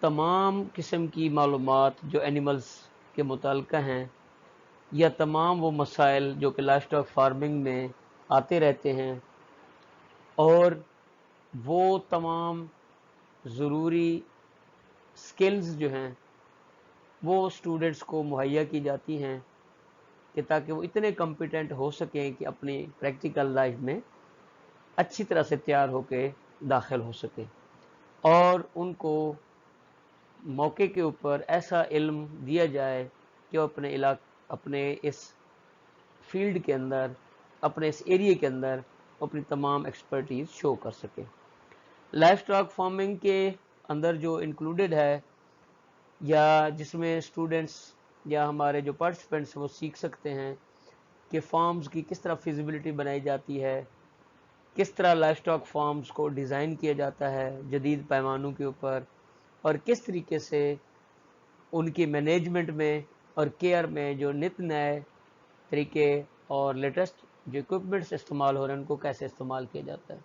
تمام قسم کی معلومات جو اینیملز کے متعلقہ ہیں یا تمام وہ مسائل جو کہ لائف اسٹاک فارمنگ میں آتے رہتے ہیں اور وہ تمام ضروری سکلز جو ہیں وہ اسٹوڈنٹس کو مہیا کی جاتی ہیں کہ تاکہ وہ اتنے کمپیٹنٹ ہو سکیں کہ اپنی پریکٹیکل لائف میں اچھی طرح سے تیار ہو کے داخل ہو سکیں اور ان کو موقع کے اوپر ایسا علم دیا جائے کہ وہ اپنے اس فیلڈ کے اندر اپنے اس ایریے کے اندر اپنی تمام ایکسپرٹیز شو کر سکے. لائف اسٹاک فارمنگ کے اندر جو انکلوڈڈ ہے یا جس میں اسٹوڈنٹس یا ہمارے جو پارٹیسپینٹس وہ سیکھ سکتے ہیں کہ فارمز کی کس طرح فیزیبلٹی بنائی جاتی ہے, کس طرح لائف اسٹاک فارمز کو ڈیزائن کیا جاتا ہے جدید پیمانوں کے اوپر, اور کس طریقے سے ان کی مینجمنٹ میں اور کیئر میں جو نت نئے طریقے اور لیٹسٹ جو اکوپمنٹس استعمال ہو رہے ہیں ان کو کیسے استعمال کیا جاتا ہے.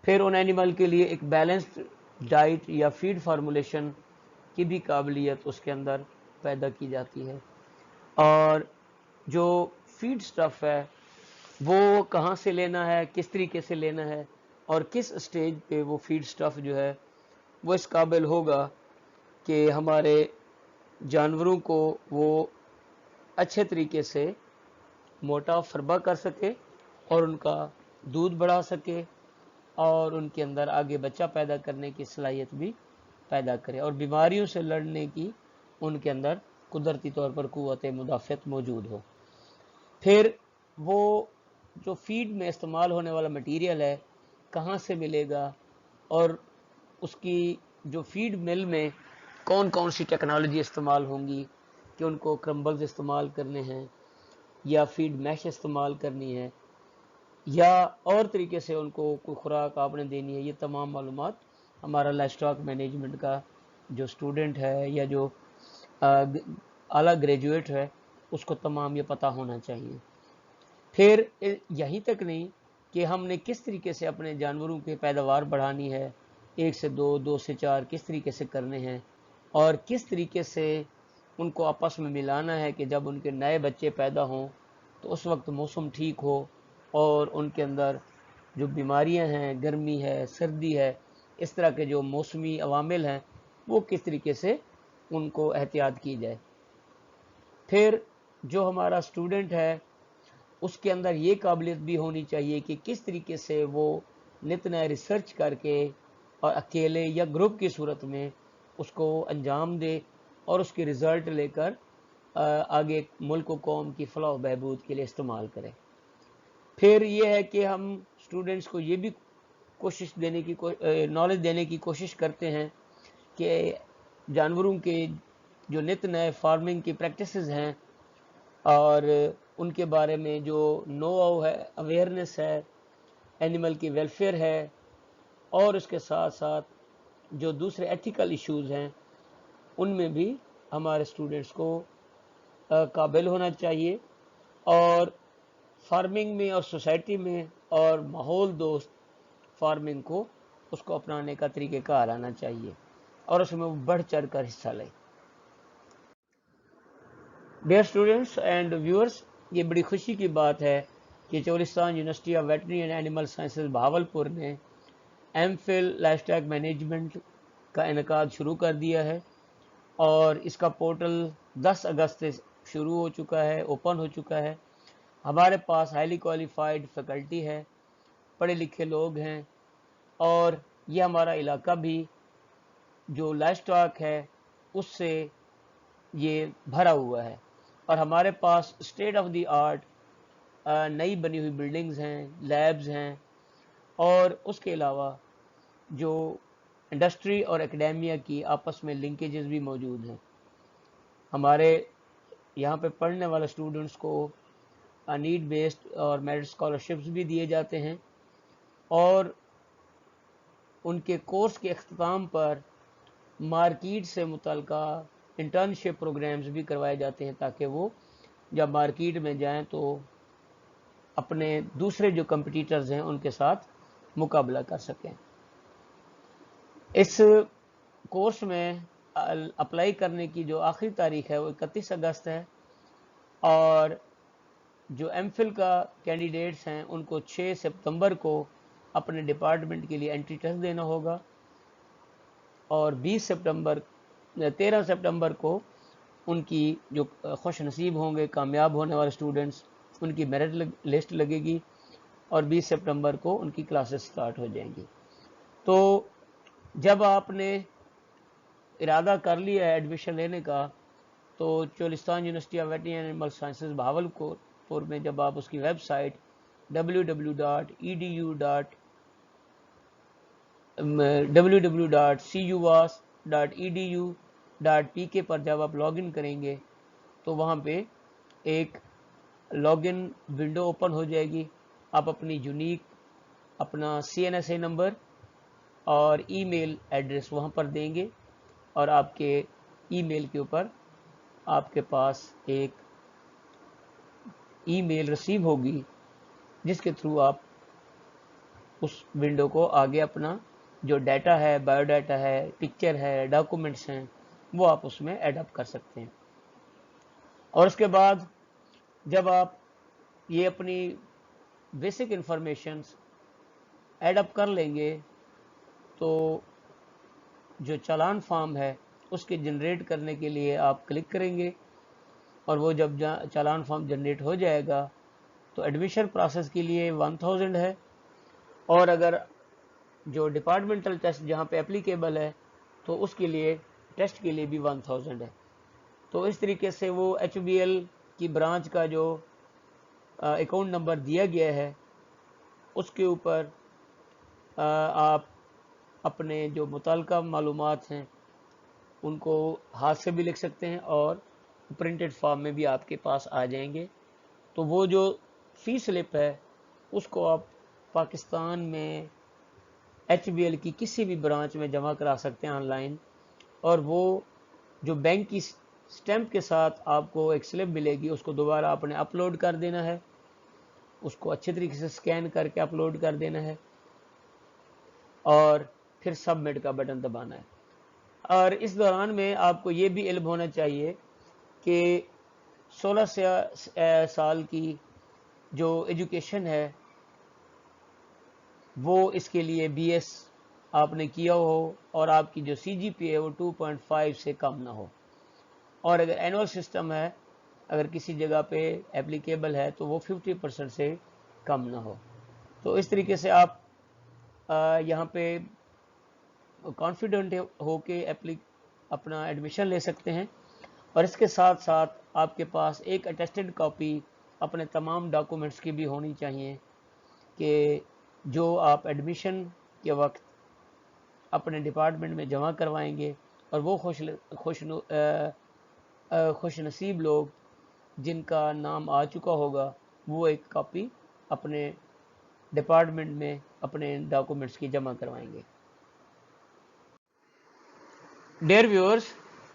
پھر ان اینیمل کے لیے ایک بیلنسڈ ڈائٹ یا فیڈ فارمولیشن کی بھی قابلیت اس کے اندر پیدا کی جاتی ہے, اور جو فیڈ سٹف ہے وہ کہاں سے لینا ہے, کس طریقے سے لینا ہے, اور کس اسٹیج پہ وہ فیڈ سٹف جو ہے وہ اس قابل ہوگا کہ ہمارے جانوروں کو وہ اچھے طریقے سے موٹا فربا کر سکے اور ان کا دودھ بڑھا سکے اور ان کے اندر آگے بچہ پیدا کرنے کی صلاحیت بھی پیدا کرے اور بیماریوں سے لڑنے کی ان کے اندر قدرتی طور پر قوت مدافعت موجود ہو. پھر وہ جو فیڈ میں استعمال ہونے والا مٹیریل ہے کہاں سے ملے گا, اور اس کی جو فیڈ مل میں کون کون سی ٹیکنالوجی استعمال ہوں گی کہ ان کو کرمبلز استعمال کرنے ہیں یا فیڈ میش استعمال کرنی ہے یا اور طریقے سے ان کو کوئی خوراک آپ نے دینی ہے, یہ تمام معلومات ہمارا لائف اسٹاک مینجمنٹ کا جو اسٹوڈنٹ ہے یا جو اعلیٰ گریجویٹ ہے اس کو تمام یہ پتہ ہونا چاہیے. پھر یہیں تک نہیں کہ ہم نے کس طریقے سے اپنے جانوروں کی پیداوار بڑھانی ہے, 1 سے 2, 2 سے 4 کس طریقے سے کرنے ہیں, اور کس طریقے سے ان کو آپس میں ملانا ہے کہ جب ان کے نئے بچے پیدا ہوں تو اس وقت موسم ٹھیک ہو اور ان کے اندر جو بیماریاں ہیں, گرمی ہے, سردی ہے, اس طرح کے جو موسمی عوامل ہیں وہ کس طریقے سے ان کو احتیاط کی جائے. پھر جو ہمارا اسٹوڈنٹ ہے اس کے اندر یہ قابلیت بھی ہونی چاہیے کہ کس طریقے سے وہ نت نئے ریسرچ کر کے اور اکیلے یا گروپ کی صورت میں اس کو انجام دے اور اس کی رزلٹ لے کر آگے ملک و قوم کی فلاح و بہبود کے لیے استعمال کرے. پھر یہ ہے کہ ہم اسٹوڈنٹس کو یہ بھی نالج دینے کی کوشش کرتے ہیں کہ جانوروں کے جو نت نئے فارمنگ کی پریکٹسز ہیں اور ان کے بارے میں جو نو ہاؤ ہے, اویئرنیس ہے, اینیمل کی ویلفیئر ہے, اور اس کے ساتھ ساتھ جو دوسرے ایتھیکل ایشوز ہیں ان میں بھی ہمارے اسٹوڈنٹس کو قابل ہونا چاہیے, اور فارمنگ میں اور سوسائٹی میں اور ماحول دوست فارمنگ کو اس کو اپنانے کا طریقہ کار آنا چاہیے اور اس میں وہ بڑھ چڑھ کر حصہ لے. ڈیئر اسٹوڈنٹس اینڈ ویورز, یہ بڑی خوشی کی بات ہے کہ Cholistan university of veterinary and animal sciences Bahawalpur نے M phil livestock management کا انعقاد شروع کر دیا ہے, اور اس کا پورٹل 10 اگست سے شروع ہو چکا ہے, اوپن ہو چکا ہے. ہمارے پاس ہائیلی کوالیفائڈ فیکلٹی ہے, پڑھے لکھے لوگ ہیں, اور یہ ہمارا علاقہ بھی جو لائف اسٹاک ہے اس سے یہ بھرا ہوا ہے, اور ہمارے پاس اسٹیٹ آف دی آرٹ نئی بنی ہوئی بلڈنگز ہیں, لیبز ہیں, اور اس کے علاوہ جو انڈسٹری اور اکیڈیمیا کی آپس میں لنکیجز بھی موجود ہیں. ہمارے یہاں پہ پڑھنے والے اسٹوڈنٹس کو نیڈ بیسڈ اور میرٹ اسکالرشپس بھی دیے جاتے ہیں, اور ان کے کورس کے اختتام پر مارکیٹ سے متعلقہ انٹرنشپ پروگرامز بھی کروائے جاتے ہیں تاکہ وہ جب مارکیٹ میں جائیں تو اپنے دوسرے جو کمپٹیٹرز ہیں ان کے ساتھ مقابلہ کر سکیں. اس کورس میں اپلائی کرنے کی جو آخری تاریخ ہے وہ 31 اگست ہے، اور جو ایم فل کا کینڈیڈیٹس ہیں ان کو 6 سپتمبر کو اپنے ڈپارٹمنٹ کے لیے انٹری ٹیسٹ دینا ہوگا، اور 13 سپتمبر کو ان کی جو خوش نصیب ہوں گے کامیاب ہونے والے اسٹوڈنٹس ان کی میرٹ لسٹ لگے گی، اور 20 سپتمبر کو ان کی کلاسز سٹارٹ ہو جائیں گی۔ تو جب آپ نے ارادہ کر لیا ہے ایڈمیشن لینے کا، تو Cholistan university of veterinary and animal sciences Bahawalpur میں جب آپ اس کی ویب سائٹ www.cuvas.edu.pk پر جب آپ لاگ ان کریں گے تو وہاں پہ ایک لاگ ان ونڈو اوپن ہو جائے گی۔ آپ اپنی یونیک اپنا CNSA نمبر اور ای میل ایڈریس وہاں پر دیں گے، اور آپ کے ای میل کے اوپر آپ کے پاس ایک ای میل ریسیو ہوگی جس کے تھرو آپ اس ونڈو کو آگے اپنا جو ڈیٹا ہے، بایو ڈیٹا ہے، پکچر ہے، ڈاکومنٹس ہیں، وہ آپ اس میں ایڈ اپ کر سکتے ہیں۔ اور اس کے بعد جب آپ یہ اپنی بیسک انفارمیشنز ایڈ اپ کر لیں گے تو جو چالان فارم ہے اس کے جنریٹ کرنے کے لیے آپ کلک کریں گے، اور وہ جب چالان فارم جنریٹ ہو جائے گا تو ایڈمیشن پروسیس کے لیے 1000 ہے، اور اگر جو ڈپارٹمنٹل ٹیسٹ جہاں پہ اپلیکیبل ہے تو اس کے لیے ٹیسٹ کے لیے بھی 1000 ہے۔ تو اس طریقے سے وہ HBL کی برانچ کا جو اکاؤنٹ نمبر دیا گیا ہے اس کے اوپر آپ اپنے جو متعلقہ معلومات ہیں ان کو ہاتھ سے بھی لکھ سکتے ہیں، اور پرنٹڈ فارم میں بھی آپ کے پاس آ جائیں گے۔ تو وہ جو فی سلپ ہے اس کو آپ پاکستان میں HBL کی کسی بھی برانچ میں جمع کرا سکتے ہیں آن لائن، اور وہ جو بینک کی سٹیمپ کے ساتھ آپ کو ایک سلپ ملے گی اس کو دوبارہ آپ نے اپلوڈ کر دینا ہے، اس کو اچھے طریقے سے سکین کر کے اپلوڈ کر دینا ہے، اور پھر سبمٹ کا بٹن دبانا ہے۔ اور اس دوران میں آپ کو یہ بھی علم ہونا چاہیے کہ 16 سال کی جو ایجوکیشن ہے وہ اس کے لیے BS آپ نے کیا ہو، اور آپ کی جو CGPA ہے وہ 2.5 سے کم نہ ہو، اور اگر اینول سسٹم ہے اگر کسی جگہ پہ اپلیکیبل ہے تو وہ 50% سے کم نہ ہو۔ تو اس طریقے سے آپ یہاں پہ کانفیڈنٹ ہو کے اپنا ایڈمیشن لے سکتے ہیں، اور اس کے ساتھ ساتھ آپ کے پاس ایک اٹیسٹڈ کاپی اپنے تمام ڈاکومنٹس کی بھی ہونی چاہیے کہ جو آپ ایڈمیشن کے وقت اپنے ڈپارٹمنٹ میں جمع کروائیں گے، اور وہ خوش نصیب لوگ جن کا نام آ چکا ہوگا وہ ایک کاپی اپنے ڈپارٹمنٹ میں اپنے ڈاکومنٹس کی جمع کروائیں گے۔ Dear viewers,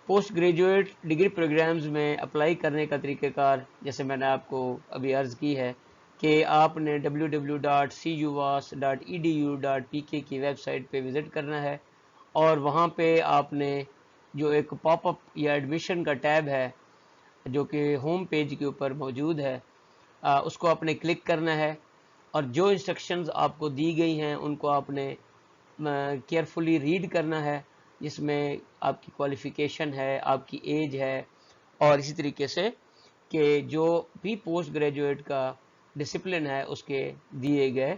post graduate degree programmes میں اپلائی کرنے کا طریقہ کار جیسے میں نے آپ کو ابھی عرض کی ہے کہ آپ نے www.cuvas.edu.pk کی ویب سائٹ پہ وزٹ کرنا ہے، اور وہاں پہ آپ نے جو ایک پاپ اپ یا ایڈمیشن کا ٹیب ہے جو کہ ہوم پیج کے اوپر موجود ہے اس کو آپ نے کلک کرنا ہے، اور جو انسٹرکشنز آپ کو دی گئی ہیں ان کو آپ نے کیئرفلی ریڈ کرنا ہے، جس میں آپ کی کوالیفیکیشن ہے، آپ کی ایج ہے، اور اسی طریقے سے کہ جو بھی پوسٹ گریجویٹ کا ڈسپلن ہے اس کے دیے گئے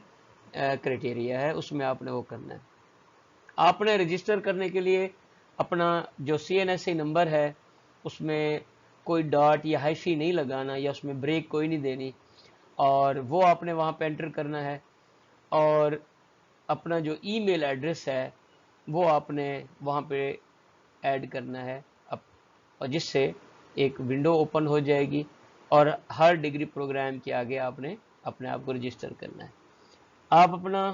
کرائٹیریا ہے اس میں آپ نے وہ کرنا ہے۔ آپ نے رجسٹر کرنے کے لیے اپنا جو CNSA نمبر ہے اس میں کوئی ڈاٹ یا ہائفی نہیں لگانا، یا اس میں بریک کوئی نہیں دینی، اور وہ آپ نے وہاں پہ انٹر کرنا ہے، اور اپنا جو ای میل ایڈریس ہے وہ آپ نے وہاں پہ ایڈ کرنا ہے، اور جس سے ایک ونڈو اوپن ہو جائے گی، اور ہر ڈگری پروگرام کے آگے آپ نے اپنے آپ کو رجسٹر کرنا ہے۔ آپ اپنا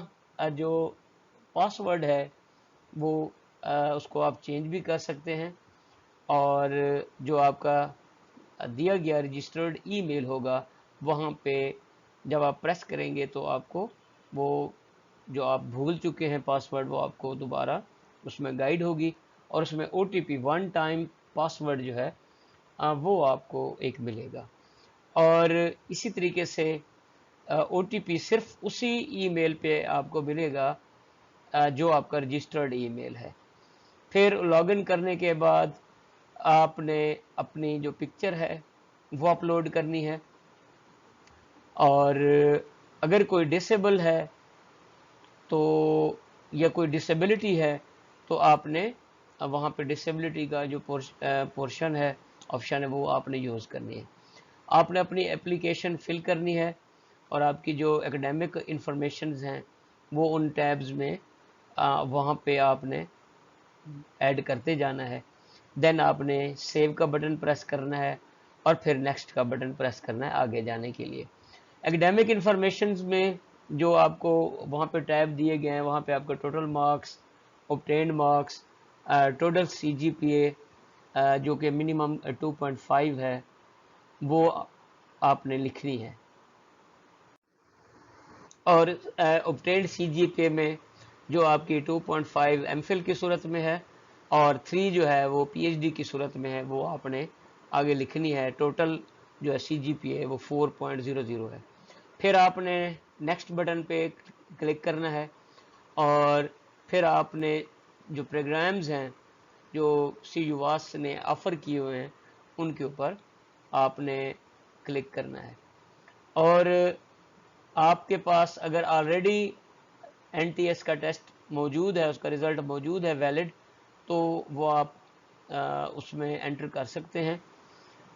جو پاس ورڈ ہے وہ اس کو آپ چینج بھی کر سکتے ہیں، اور جو آپ کا دیا گیا رجسٹرڈ ای میل ہوگا وہاں پہ جب آپ پریس کریں گے تو آپ کو وہ جو آپ بھول چکے ہیں پاس ورڈ وہ آپ کو دوبارہ اس میں گائیڈ ہوگی، اور اس میں OTP 1 ٹائم پاسورڈ جو ہے وہ آپ کو ایک ملے گا. اور اسی طریقے سے OTP صرف اسی ای میل پہ آپ کو ملے گا جو آپ کا رجسٹرڈ ای میل ہے. پھر لاگ ان کرنے کے بعد آپ نے اپنی جو پکچر ہے وہ اپلوڈ کرنی ہے، اور اگر کوئی ڈسیبل ہے تو یا کوئی ڈسیبلٹی ہے تو آپ نے وہاں پہ ڈسیبلٹی کا جو پورشن ہے، آپشن ہے، وہ آپ نے یوز کرنی ہے. آپ نے اپنی اپلیکیشن فل کرنی ہے، اور آپ کی جو ایکڈیمک انفارمیشنز ہیں وہ ان ٹیبز میں وہاں پہ آپ نے ایڈ کرتے جانا ہے. دین آپ نے سیو کا بٹن پریس کرنا ہے، اور پھر نیکسٹ کا بٹن پریس کرنا ہے آگے جانے کے لیے. ایکڈیمک انفارمیشنز میں جو آپ کو وہاں پہ ٹیب دیے گئے ہیں، وہاں پہ آپ کا total marks, obtained marks, total CGPA جو کہ منیمم 2.5 ہے، وہ آپ نے لکھنی ہے. اور اوبٹینڈ CGPA میں جو آپ کی 2.5 MPhil کی صورت میں ہے، اور 3 جو ہے وہ PhD کی صورت میں ہے، وہ آپ نے آگے لکھنی ہے. ٹوٹل جو ہے CGPA وہ 4.00 ہے. پھر آپ نے نیکسٹ بٹن پہ کلک کرنا ہے، اور پھر آپ نے جو پروگرامز ہیں جو CUAS نے آفر کیے ہوئے ہیں ان کے اوپر آپ نے کلک کرنا ہے. اور آپ کے پاس اگر آلریڈی NTS کا ٹیسٹ موجود ہے، اس کا رزلٹ موجود ہے ویلڈ، تو وہ آپ اس میں انٹر کر سکتے ہیں.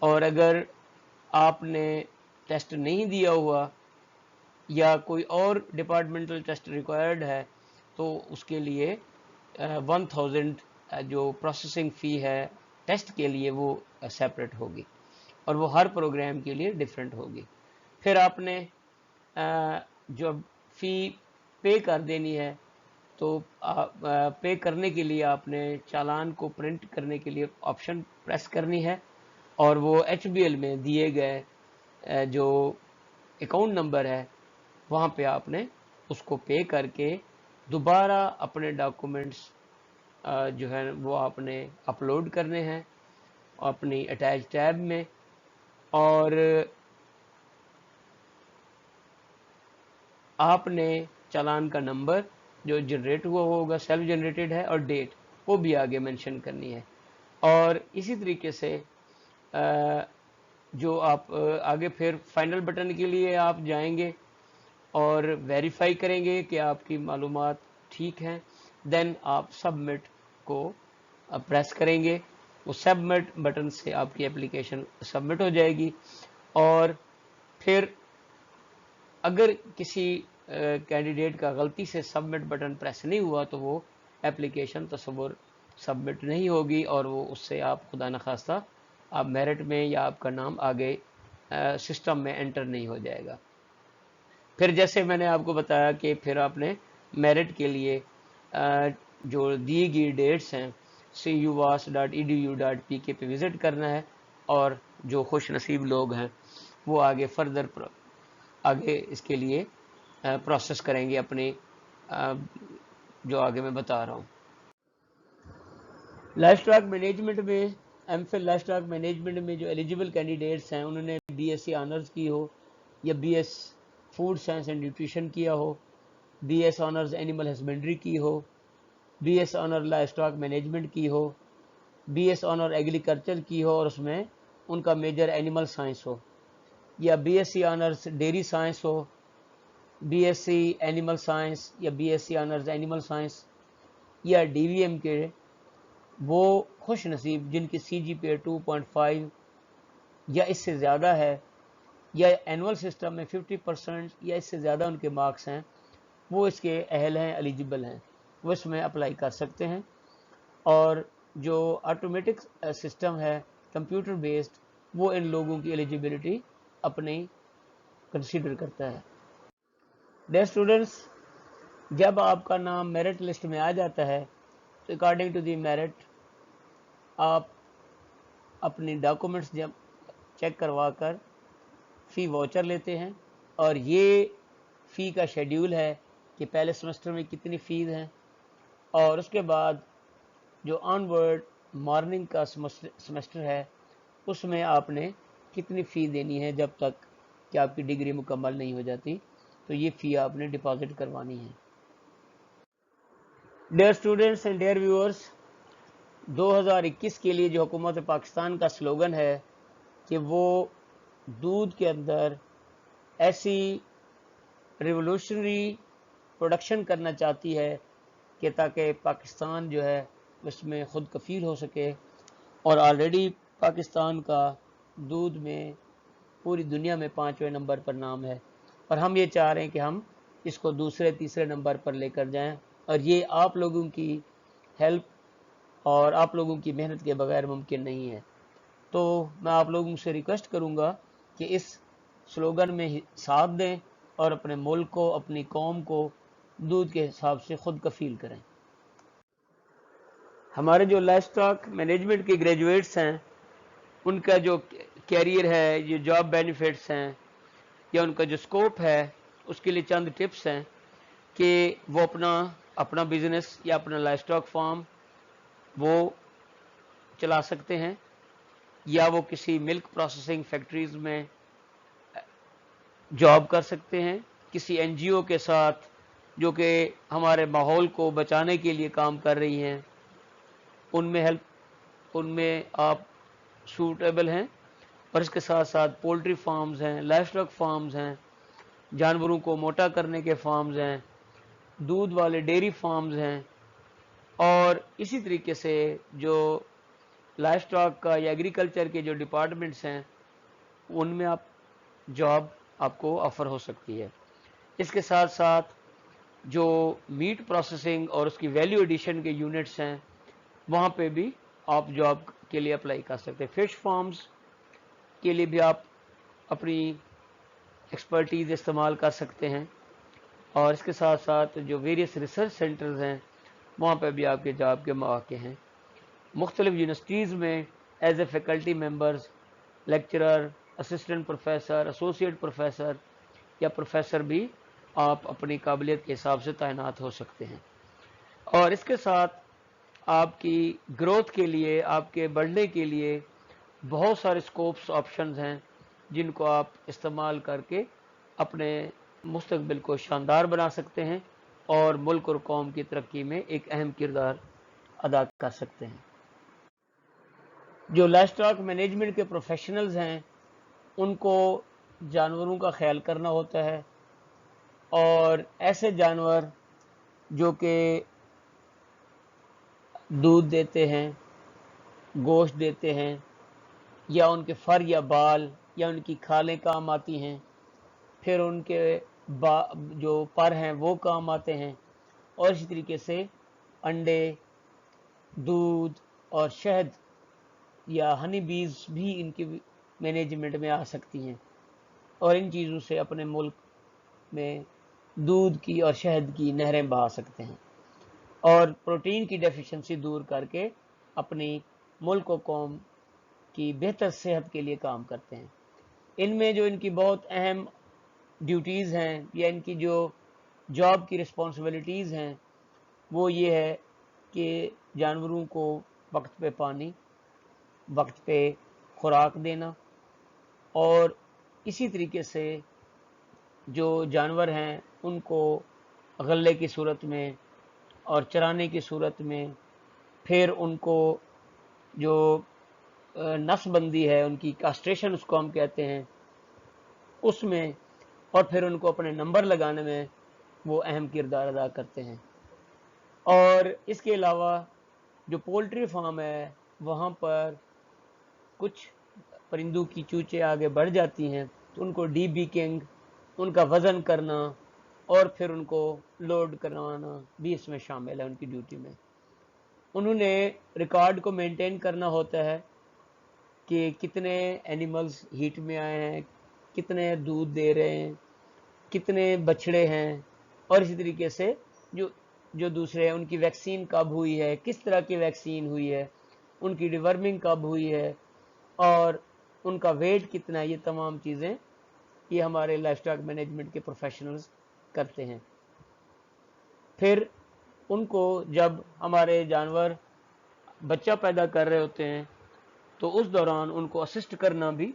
اور اگر آپ نے ٹیسٹ نہیں دیا ہوا یا کوئی اور ڈپارٹمنٹل ٹیسٹ ریکوائرڈ ہے تو اس کے لیے 1000 جو پروسیسنگ فی ہے ٹیسٹ کے لیے وہ سیپریٹ ہوگی، اور وہ ہر پروگرام کے لیے ڈیفرنٹ ہوگی. پھر آپ نے جو فی پے کر دینی ہے، تو پے کرنے کے لیے آپ نے چالان کو پرنٹ کرنے کے لیے آپشن پریس کرنی ہے، اور وہ HBL میں دیے گئے جو اکاؤنٹ نمبر ہے وہاں پہ آپ نے اس کو پے کر کے دوبارہ اپنے ڈاکومنٹس جو ہے وہ آپ نے اپلوڈ کرنے ہیں اپنی اٹیچ ٹیب میں. اور آپ نے چالان کا نمبر جو جنریٹ ہوا ہوگا، سیلف جنریٹڈ ہے، اور ڈیٹ وہ بھی آگے مینشن کرنی ہے. اور اسی طریقے سے جو آپ آگے پھر فائنل بٹن کے لیے آپ جائیں گے اور ویریفائی کریں گے کہ آپ کی معلومات ٹھیک ہیں. دین آپ سبمٹ کو پریس کریں گے، وہ سبمٹ بٹن سے آپ کی اپلیکیشن سبمٹ ہو جائے گی. اور پھر اگر کسی کینڈیڈیٹ کا غلطی سے سبمٹ بٹن پریس نہیں ہوا تو وہ اپلیکیشن تصور سبمٹ نہیں ہوگی، اور وہ اس سے آپ خدا نخواستہ آپ میرٹ میں یا آپ کا نام آگے سسٹم میں انٹر نہیں ہو جائے گا. پھر جیسے میں نے آپ کو بتایا کہ پھر آپ نے میرٹ کے لیے جو دی گئی ڈیٹس ہیں CUAS.edu.pk پہ وزٹ کرنا ہے، اور جو خوش نصیب لوگ ہیں وہ آگے فردر آگے اس کے لیے پروسیس کریں گے اپنی جو آگے میں بتا رہا ہوں. لائف اسٹاک مینجمنٹ میں MPhil لائف اسٹاک مینجمنٹ میں جو ایلیجیبل کینڈیڈیٹس ہیں انہوں نے BSc آنرز کی ہو، یا BS food science and nutrition کیا ہو، BS آنرز اینیمل ہسبینڈری کی ہو، BS owner life stock management کی ہو، BS آنر ایگریکلچر کی ہو اور اس میں ان کا میجر اینیمل سائنس ہو، یا BSc آنرز ڈیری سائنس ہو، BSc اینیمل سائنس یا BSc آنرز اینیمل سائنس، یا DVM کے وہ خوش نصیب جن کی CGPA 2.5 یا اس سے زیادہ ہے، یا اینول سسٹم میں 50% یا اس سے زیادہ ان کے مارکس ہیں، وہ اس کے اہل ہیں، ایلیجیبل ہیں، وہ اس میں اپلائی کر سکتے ہیں. اور جو آٹومیٹک سسٹم ہے کمپیوٹر بیسڈ، وہ ان لوگوں کی ایلیجیبلٹی اپنی کنسیڈر کرتا ہے. ڈیئر اسٹوڈنٹس، جب آپ کا نام میرٹ لسٹ میں آ جاتا ہے تو اکارڈنگ ٹو دی میرٹ آپ اپنی ڈاکومنٹس جب چیک کروا کر فی واچر لیتے ہیں، اور یہ فی کا شیڈیول ہے کہ پہلے سمسٹر میں کتنی فیس ہیں، اور اس کے بعد جو آن ورڈ مارننگ کا سمیسٹر ہے اس میں آپ نے کتنی فی دینی ہے جب تک کہ آپ کی ڈگری مکمل نہیں ہو جاتی، تو یہ فی آپ نے ڈپازٹ کروانی ہے۔ Dear students and dear viewers, 2021 کے لیے جو حکومت پاکستان کا سلوگن ہے کہ وہ دودھ کے اندر ایسی ریولوشنری پروڈکشن کرنا چاہتی ہے کہ تاکہ پاکستان جو ہے اس میں خود کفیل ہو سکے، اور آلریڈی پاکستان کا دودھ میں پوری دنیا میں 5ویں نمبر پر نام ہے، اور ہم یہ چاہ رہے ہیں کہ ہم اس کو دوسرے تیسرے نمبر پر لے کر جائیں، اور یہ آپ لوگوں کی ہیلپ اور آپ لوگوں کی محنت کے بغیر ممکن نہیں ہے۔ تو میں آپ لوگوں سے ریکویسٹ کروں گا کہ اس سلوگن میں ساتھ دیں اور اپنے ملک کو، اپنی قوم کو دودھ کے حساب سے خود کفیل کریں۔ ہمارے جو لائف اسٹاک مینجمنٹ کے گریجویٹس ہیں ان کا جو کیریئر ہے، یہ جاب بینیفٹس ہیں یا ان کا جو سکوپ ہے، اس کے لیے چند ٹپس ہیں کہ وہ اپنا بزنس یا اپنا لائف اسٹاک فارم وہ چلا سکتے ہیں، یا وہ کسی ملک پروسیسنگ فیکٹریز میں جاب کر سکتے ہیں، کسی این جی او کے ساتھ جو کہ ہمارے ماحول کو بچانے کے لیے کام کر رہی ہیں، ان میں آپ سوٹیبل ہیں۔ اور اس کے ساتھ ساتھ پولٹری فارمز ہیں، لائف اسٹاک فارمز ہیں، جانوروں کو موٹا کرنے کے فارمز ہیں، دودھ والے ڈیری فارمز ہیں، اور اسی طریقے سے جو لائف اسٹاک کا یا ایگریکلچر کے جو ڈپارٹمنٹس ہیں ان میں جاب آپ کو آفر ہو سکتی ہے۔ اس کے ساتھ ساتھ جو میٹ پروسیسنگ اور اس کی ویلیو ایڈیشن کے یونٹس ہیں وہاں پہ بھی آپ جاب کے لیے اپلائی کر سکتے ہیں۔ فش فارمز کے لیے بھی آپ اپنی ایکسپرٹیز استعمال کر سکتے ہیں، اور اس کے ساتھ ساتھ جو ویریس ریسرچ سینٹرز ہیں وہاں پہ بھی آپ کے جاب کے مواقع ہیں۔ مختلف یونیورسٹیز میں as a faculty members, lecturer, assistant professor, associate professor یا پروفیسر بھی آپ اپنی قابلیت کے حساب سے تعینات ہو سکتے ہیں۔ اور اس کے ساتھ آپ کی گروتھ کے لیے، آپ کے بڑھنے کے لیے بہت سارے سکوپس آپشنز ہیں جن کو آپ استعمال کر کے اپنے مستقبل کو شاندار بنا سکتے ہیں اور ملک اور قوم کی ترقی میں ایک اہم کردار ادا کر سکتے ہیں۔ جو لائف اسٹاک مینجمنٹ کے پروفیشنلز ہیں ان کو جانوروں کا خیال کرنا ہوتا ہے، اور ایسے جانور جو کہ دودھ دیتے ہیں، گوشت دیتے ہیں، یا ان کے فر یا بال یا ان کی کھالیں کام آتی ہیں، پھر ان کے جو پر ہیں وہ کام آتے ہیں، اور اسی طریقے سے انڈے، دودھ اور شہد یا ہنی بیز بھی ان کی مینجمنٹ میں آ سکتی ہیں، اور ان چیزوں سے اپنے ملک میں دودھ کی اور شہد کی نہریں بہا سکتے ہیں، اور پروٹین کی ڈیفیشنسی دور کر کے اپنی ملک و قوم کی بہتر صحت کے لیے کام کرتے ہیں۔ ان میں جو ان کی بہت اہم ڈیوٹیز ہیں یا ان کی جو جاب کی رسپانسبلٹیز ہیں وہ یہ ہے کہ جانوروں کو وقت پہ پانی، وقت پہ خوراک دینا، اور اسی طریقے سے جو جانور ہیں ان کو غلے کی صورت میں اور چرانے کی صورت میں، پھر ان کو جو نس بندی ہے، ان کی کاسٹریشن اس کو ہم کہتے ہیں، اس میں، اور پھر ان کو اپنے نمبر لگانے میں وہ اہم کردار ادا کرتے ہیں۔ اور اس کے علاوہ جو پولٹری فارم ہے وہاں پر کچھ پرندوں کی چوچیں آگے بڑھ جاتی ہیں تو ان کو ڈی بیکنگ، ان کا وزن کرنا اور پھر ان کو لوڈ کروانا بھی اس میں شامل ہے ان کی ڈیوٹی میں۔ انہوں نے ریکارڈ کو مینٹین کرنا ہوتا ہے کہ کتنے اینیملز ہیٹ میں آئے ہیں، کتنے دودھ دے رہے ہیں، کتنے بچڑے ہیں، اور اسی طریقے سے جو دوسرے ہیں ان کی ویکسین کب ہوئی ہے، کس طرح کی ویکسین ہوئی ہے، ان کی ڈیورمنگ کب ہوئی ہے، اور ان کا ویٹ کتنا ہے، یہ تمام چیزیں یہ ہمارے لائف اسٹاک مینجمنٹ کے پروفیشنلز کرتے ہیں۔ پھر ان کو جب ہمارے جانور بچہ پیدا کر رہے ہوتے ہیں تو اس دوران ان کو اسسٹ کرنا بھی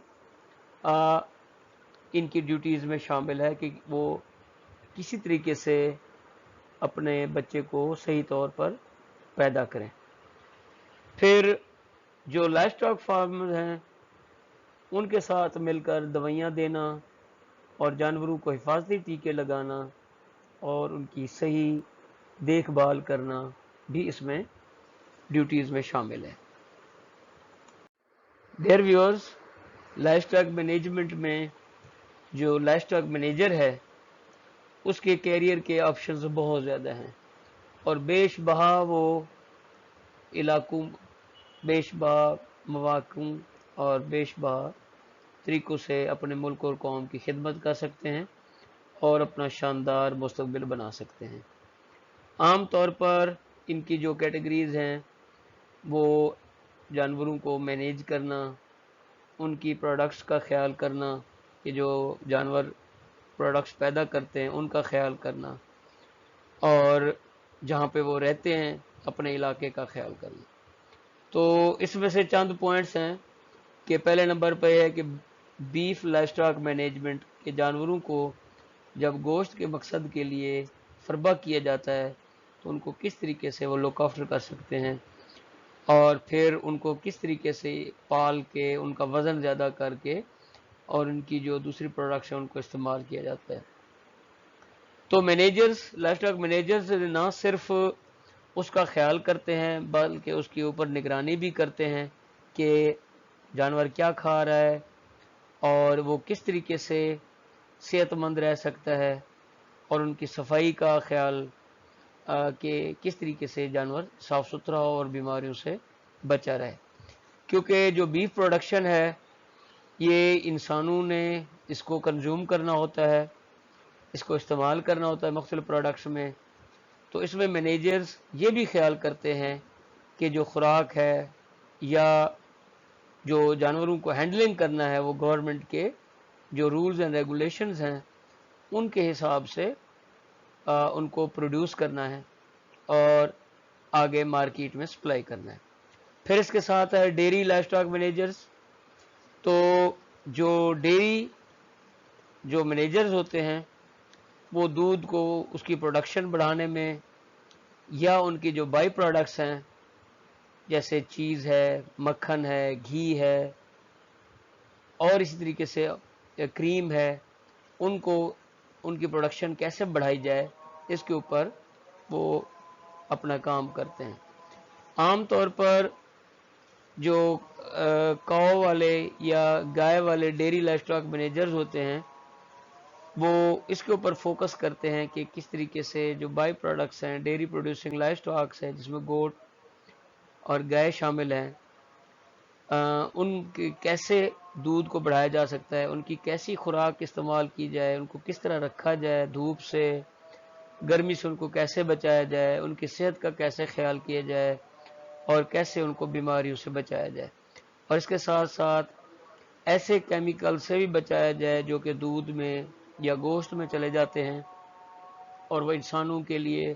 ان کی ڈیوٹیز میں شامل ہے کہ وہ کسی طریقے سے اپنے بچے کو صحیح طور پر پیدا کریں. پھر جو لائف اسٹاک فارمر ہیں ان کے ساتھ مل کر دوائیاں دینا اور جانوروں کو حفاظتی ٹیکے لگانا اور ان کی صحیح دیکھ بھال کرنا بھی اس میں ڈیوٹیز میں شامل ہے. Dear viewers, life stock management میں جو لائف اسٹاک مینیجر ہے اس کے کیریئر کے آپشنز بہت زیادہ ہیں اور بیش بہا وہ علاقوں، بیش بہا مواقع اور بیش بہا طریقوں سے اپنے ملک اور قوم کی خدمت کر سکتے ہیں اور اپنا شاندار مستقبل بنا سکتے ہیں. عام طور پر ان کی جو کیٹیگریز ہیں وہ جانوروں کو مینیج کرنا، ان کی پروڈکٹس کا خیال کرنا کہ جو جانور پروڈکٹس پیدا کرتے ہیں ان کا خیال کرنا، اور جہاں پہ وہ رہتے ہیں اپنے علاقے کا خیال کرنا. تو اس میں سے چند پوائنٹس ہیں کہ پہلے نمبر پہ ہے کہ بیف لائف اسٹاک مینجمنٹ کے جانوروں کو جب گوشت کے مقصد کے لیے فربا کیا جاتا ہے تو ان کو کس طریقے سے وہ لک آفٹر کر سکتے ہیں اور پھر ان کو کس طریقے سے پال کے ان کا وزن زیادہ کر کے اور ان کی جو دوسری پروڈکٹس ہیں ان کو استعمال کیا جاتا ہے. تو مینیجرز، لائف اسٹاک مینیجرز نہ صرف اس کا خیال کرتے ہیں بلکہ اس کے اوپر نگرانی بھی کرتے ہیں کہ جانور کیا کھا رہا ہے اور وہ کس طریقے سے صحت مند رہ سکتا ہے اور ان کی صفائی کا خیال کہ کس طریقے سے جانور صاف ستھرا ہو اور بیماریوں سے بچا رہے. کیونکہ جو بیف پروڈکشن ہے یہ انسانوں نے اس کو کنزیوم کرنا ہوتا ہے، اس کو استعمال کرنا ہوتا ہے مختلف پروڈکٹس میں. تو اس میں مینیجرز یہ بھی خیال کرتے ہیں کہ جو خوراک ہے یا جو جانوروں کو ہینڈلنگ کرنا ہے وہ گورنمنٹ کے جو رولز اینڈ ریگولیشنز ہیں ان کے حساب سے ان کو پروڈیوس کرنا ہے اور آگے مارکیٹ میں سپلائی کرنا ہے. پھر اس کے ساتھ ہے ڈیری لائف اسٹاک مینیجرز. تو جو ڈیری جو مینیجرز ہوتے ہیں وہ دودھ کو اس کی پروڈکشن بڑھانے میں یا ان کی جو بائی پروڈکٹس ہیں جیسے چیز ہے، مکھن ہے، گھی ہے اور اسی طریقے سے کریم ہے، ان کو ان کی پروڈکشن کیسے بڑھائی جائے اس کے اوپر وہ اپنا کام کرتے ہیں. عام طور پر جو کاؤ والے یا گائے والے ڈیری لائف اسٹاک مینیجرز ہوتے ہیں وہ اس کے اوپر فوکس کرتے ہیں کہ کس طریقے سے جو بائی پروڈکٹس ہیں، ڈیری پروڈیوسنگ لائف اسٹاکس ہیں جس میں گوٹ اور گائے شامل ہیں، ان کے کیسے دودھ کو بڑھایا جا سکتا ہے، ان کی کیسی خوراک استعمال کی جائے، ان کو کس طرح رکھا جائے، دھوپ سے گرمی سے ان کو کیسے بچایا جائے، ان کی صحت کا کیسے خیال کیا جائے اور کیسے ان کو بیماریوں سے بچایا جائے، اور اس کے ساتھ ساتھ ایسے کیمیکل سے بھی بچایا جائے جو کہ دودھ میں یا گوشت میں چلے جاتے ہیں اور وہ انسانوں کے لیے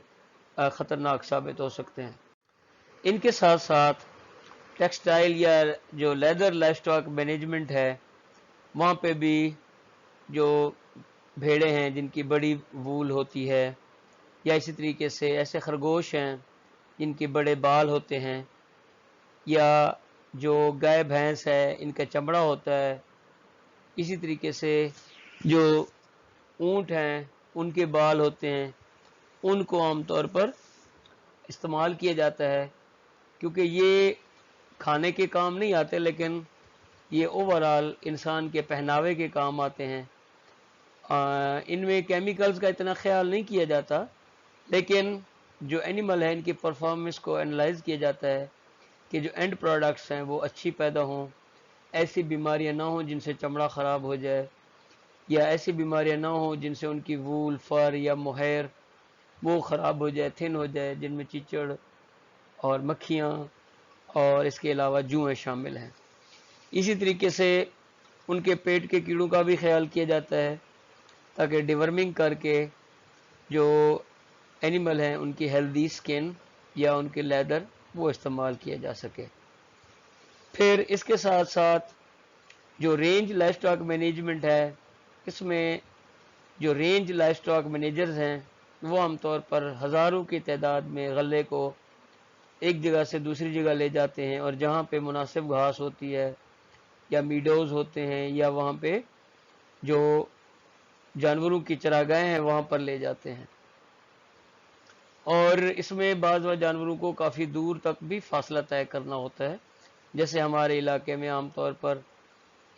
خطرناک ثابت ہو سکتے ہیں. ان کے ساتھ ساتھ ٹیکسٹائل یا جو لیدر لائف اسٹاک مینجمنٹ ہے وہاں پہ بھی جو بھیڑیں ہیں جن کی بڑی وول ہوتی ہے یا اسی طریقے سے ایسے خرگوش ہیں جن کے بڑے بال ہوتے ہیں یا جو گائے بھینس ہے ان کا چمڑا ہوتا ہے، اسی طریقے سے جو اونٹ ہیں ان کے بال ہوتے ہیں، ان کو عام طور پر استعمال کیا جاتا ہے کیونکہ یہ کھانے کے کام نہیں آتے لیکن یہ اوورال انسان کے پہناوے کے کام آتے ہیں. ان میں کیمیکلز کا اتنا خیال نہیں کیا جاتا لیکن جو اینیمل ہے ان کی پرفارمنس کو انالائز کیا جاتا ہے کہ جو اینڈ پروڈکٹس ہیں وہ اچھی پیدا ہوں، ایسی بیماریاں نہ ہوں جن سے چمڑا خراب ہو جائے یا ایسی بیماریاں نہ ہوں جن سے ان کی وول، فر یا موہیر وہ خراب ہو جائے، تھن ہو جائے، جن میں چیچڑ اور مکھیاں اور اس کے علاوہ جوئیں شامل ہیں. اسی طریقے سے ان کے پیٹ کے کیڑوں کا بھی خیال کیا جاتا ہے تاکہ ڈیورمنگ کر کے جو اینیمل ہیں ان کی ہیلدی سکن یا ان کے لیدر وہ استعمال کیا جا سکے۔ پھر اس کے ساتھ ساتھ جو رینج لائف سٹاک مینجمنٹ ہے، اس میں جو رینج لائف سٹاک مینیجرز ہیں وہ عام طور پر ہزاروں کی تعداد میں غلے کو ایک جگہ سے دوسری جگہ لے جاتے ہیں، اور جہاں پہ مناسب گھاس ہوتی ہے یا میڈوز ہوتے ہیں یا وہاں پہ جو جانوروں کی چراگاہیں ہیں وہاں پر لے جاتے ہیں، اور اس میں بعض جانوروں کو کافی دور تک بھی فاصلہ طے کرنا ہوتا ہے، جیسے ہمارے علاقے میں عام طور پر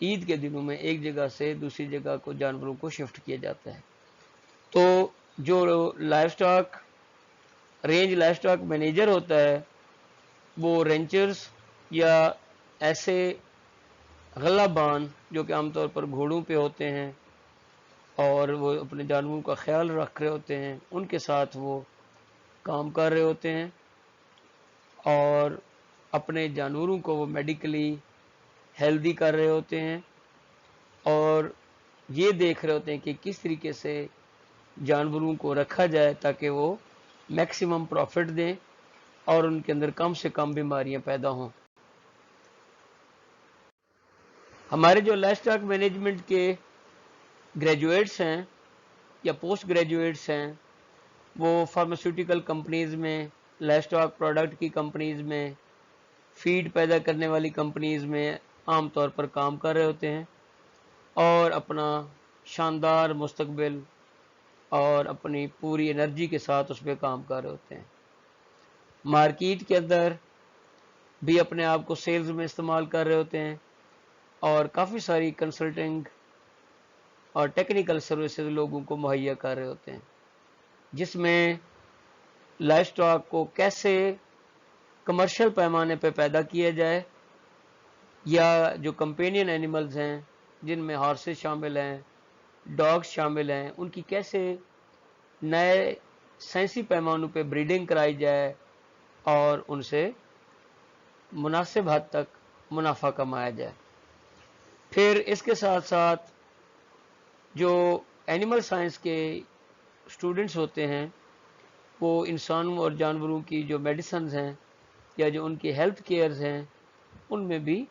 عید کے دنوں میں ایک جگہ سے دوسری جگہ کو جانوروں کو شفٹ کیا جاتا ہے۔ تو جو life stock range life stock manager ہوتا ہے وہ رینچرز یا ایسے غلہ بان جو کہ عام طور پر گھوڑوں پہ ہوتے ہیں اور وہ اپنے جانوروں کا خیال رکھ رہے ہوتے ہیں، ان کے ساتھ وہ کام کر رہے ہوتے ہیں اور اپنے جانوروں کو وہ میڈیکلی ہیلدی کر رہے ہوتے ہیں اور یہ دیکھ رہے ہوتے ہیں کہ کس طریقے سے جانوروں کو رکھا جائے تاکہ وہ میکسیمم پروفٹ دیں اور ان کے اندر کم سے کم بیماریاں پیدا ہوں۔ ہمارے جو لائف سٹاک مینجمنٹ کے گریجویٹس ہیں یا پوسٹ گریجویٹس ہیں وہ فارماسیوٹیکل کمپنیز میں، لائف سٹاک پروڈکٹ کی کمپنیز میں، فیڈ پیدا کرنے والی کمپنیز میں عام طور پر کام کر رہے ہوتے ہیں اور اپنا شاندار مستقبل اور اپنی پوری انرجی کے ساتھ اس پہ کام کر رہے ہوتے ہیں۔ مارکیٹ کے اندر بھی اپنے آپ کو سیلز میں استعمال کر رہے ہوتے ہیں اور کافی ساری کنسلٹنگ اور ٹیکنیکل سروسز لوگوں کو مہیا کر رہے ہوتے ہیں، جس میں لائف سٹاک کو کیسے کمرشل پیمانے پہ پیدا کیا جائے، یا جو کمپینین اینیملز ہیں جن میں ہارسز شامل ہیں، ڈاگز شامل ہیں، ان کی کیسے نئے سائنسی پیمانوں پہ بریڈنگ کرائی جائے اور ان سے مناسب حد تک منافع کمایا جائے۔ پھر اس کے ساتھ ساتھ جو اینیمل سائنس کے اسٹوڈنٹس ہوتے ہیں وہ انسانوں اور جانوروں کی جو میڈیسنز ہیں یا جو ان کی ہیلتھ کیئرز ہیں ان میں بھی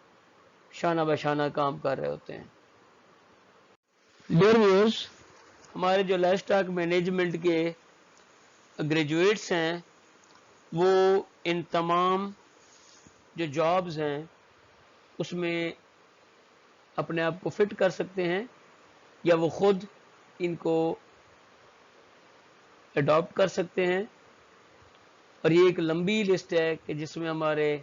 شانہ بشانہ کام کر رہے ہوتے ہیں۔ ڈیئر ویورز، ہمارے جو لائف سٹاک مینجمنٹ کے گریجویٹس ہیں وہ ان تمام جو جابز ہیں اس میں اپنے آپ کو فٹ کر سکتے ہیں یا وہ خود ان کو اڈاپٹ کر سکتے ہیں، اور یہ ایک لمبی لسٹ ہے کہ جس میں ہمارے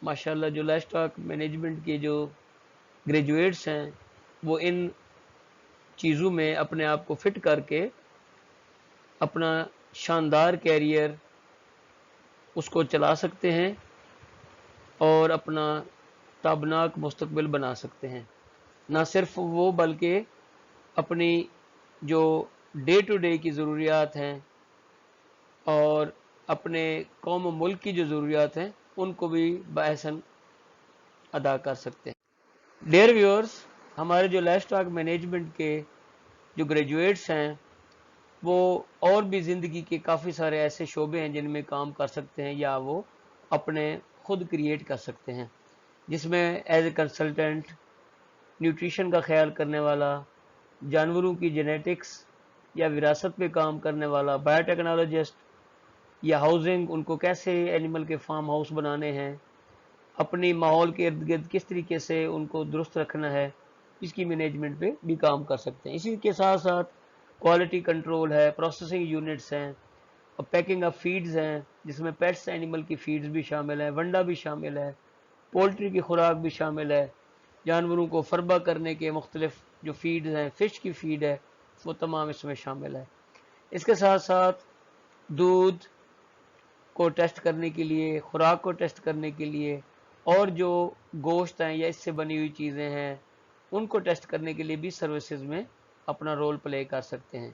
ماشاءاللہ جو لائف سٹاک مینجمنٹ کے جو گریجویٹس ہیں وہ ان چیزوں میں اپنے آپ کو فٹ کر کے اپنا شاندار کیریئر اس کو چلا سکتے ہیں اور اپنا تابناک مستقبل بنا سکتے ہیں۔ نہ صرف وہ بلکہ اپنی جو ڈے ٹو ڈے کی ضروریات ہیں اور اپنے قوم و ملک کی جو ضروریات ہیں ان کو بھی باحسن ادا کر سکتے ہیں۔ ڈیئر ویورز، ہمارے جو لائف سٹاک مینجمنٹ کے جو گریجویٹس ہیں وہ اور بھی زندگی کے کافی سارے ایسے شعبے ہیں جن میں کام کر سکتے ہیں یا وہ اپنے خود کریٹ کر سکتے ہیں، جس میں ایز اے کنسلٹنٹ، نیوٹریشن کا خیال کرنے والا، جانوروں کی جینیٹکس یا وراثت پہ کام کرنے والا، بایو ٹیکنالوجسٹ، یا ہاؤسنگ، ان کو کیسے اینیمل کے فارم ہاؤس بنانے ہیں، اپنی ماحول کے ارد گرد کس طریقے سے ان کو درست رکھنا ہے، اس کی مینجمنٹ پہ بھی کام کر سکتے ہیں۔ اسی کے ساتھ ساتھ کوالٹی کنٹرول ہے، پروسیسنگ یونٹس ہیں اور پیکنگ آف فیڈز ہیں، جس میں پیٹس اینیمل کی فیڈز بھی شامل ہیں، ونڈا بھی شامل ہے، پولٹری کی خوراک بھی شامل ہے، جانوروں کو فربا کرنے کے مختلف جو فیڈز ہیں، فش کی فیڈ ہے، وہ تمام اس میں شامل ہے۔ اس کے ساتھ ساتھ دودھ کو ٹیسٹ کرنے کے لیے، خوراک کو ٹیسٹ کرنے کے لیے، اور جو گوشت ہیں یا اس سے بنی ہوئی چیزیں ہیں ان کو ٹیسٹ کرنے کے لیے بھی سروسز میں اپنا رول پلے کر سکتے ہیں۔